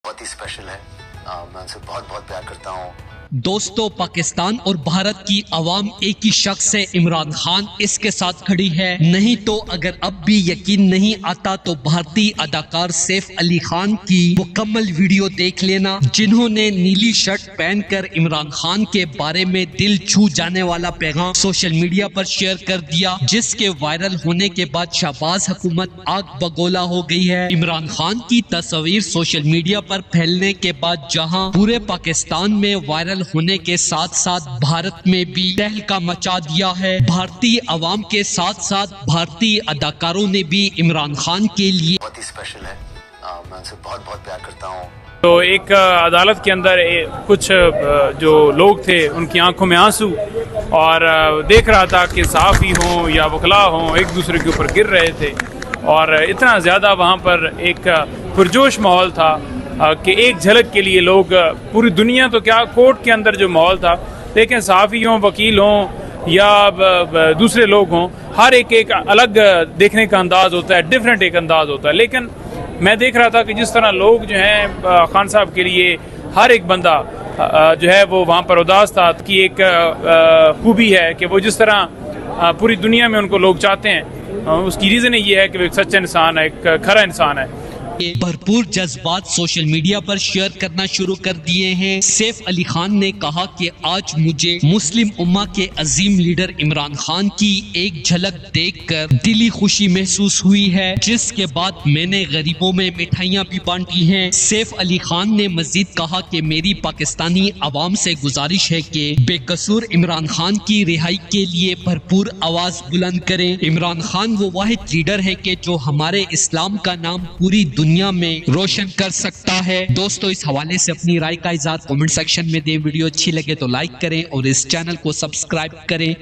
बहुत ही स्पेशल है। मैं उनसे बहुत बहुत प्यार करता हूँ। दोस्तों, पाकिस्तान और भारत की आवाम एक ही शख्स है, इमरान खान इसके साथ खड़ी है। नहीं तो अगर अब भी यकीन नहीं आता तो भारतीय अदाकार सैफ अली खान की मुकम्मल वीडियो देख लेना, जिन्होंने नीली शर्ट पहनकर इमरान खान के बारे में दिल छू जाने वाला पैगाम सोशल मीडिया पर शेयर कर दिया, जिसके वायरल होने के बाद शहबाज हुकूमत आग बगोला हो गई है। इमरान खान की तस्वीर सोशल मीडिया पर फैलने के बाद जहां पूरे पाकिस्तान में वायरल होने के साथ साथ भारत में भी तहलका मचा दिया है। भारतीय अवाम के साथ साथ भारतीय अदाकारों ने भी इमरान खान के लिए बहुत ही स्पेशल है। मैं उनसे बहुत बहुत प्यार करता हूँ। तो एक अदालत के अंदर कुछ जो लोग थे उनकी आंखों में आंसू, और देख रहा था कि सहाफ़ी हों या वकला हों एक दूसरे के ऊपर गिर रहे थे, और इतना ज़्यादा वहाँ पर एक पुरजोश माहौल था कि एक झलक के लिए लोग, पूरी दुनिया तो क्या, कोर्ट के अंदर जो माहौल था, लेकिन सहाफ़ी हों, वकील हों या दूसरे लोग हों, हर एक अलग देखने का अंदाज़ होता है, डिफरेंट एक अंदाज़ होता है। लेकिन मैं देख रहा था कि जिस तरह लोग जो हैं खान साहब के लिए, हर एक बंदा जो है वो वहाँ पर उदास था। कि एक खूबी है कि वो जिस तरह पूरी दुनिया में उनको लोग चाहते हैं, उसकी रीज़न ये है कि वो एक सच्चा इंसान है, एक खरा इंसान है। भरपूर जज्बात सोशल मीडिया पर शेयर करना शुरू कर दिए हैं। सैफ अली खान ने कहा कि आज मुझे मुस्लिम उम्मा के अजीम लीडर इमरान खान की एक झलक देखकर दिली खुशी महसूस हुई है, जिसके बाद मैंने गरीबों में मिठाइयाँ भी बांटी हैं। सैफ अली खान ने मजीद कहा कि मेरी पाकिस्तानी आवाम से गुजारिश है कि बेकसूर इमरान खान की रिहाई के लिए भरपूर आवाज बुलंद करें। इमरान खान वो वाहिद लीडर है कि जो हमारे इस्लाम का नाम पूरी दुनिया में रोशन कर सकता है। दोस्तों, इस हवाले से अपनी राय का इज़हार कमेंट सेक्शन में दें। वीडियो अच्छी लगे तो लाइक करें और इस चैनल को सब्सक्राइब करें।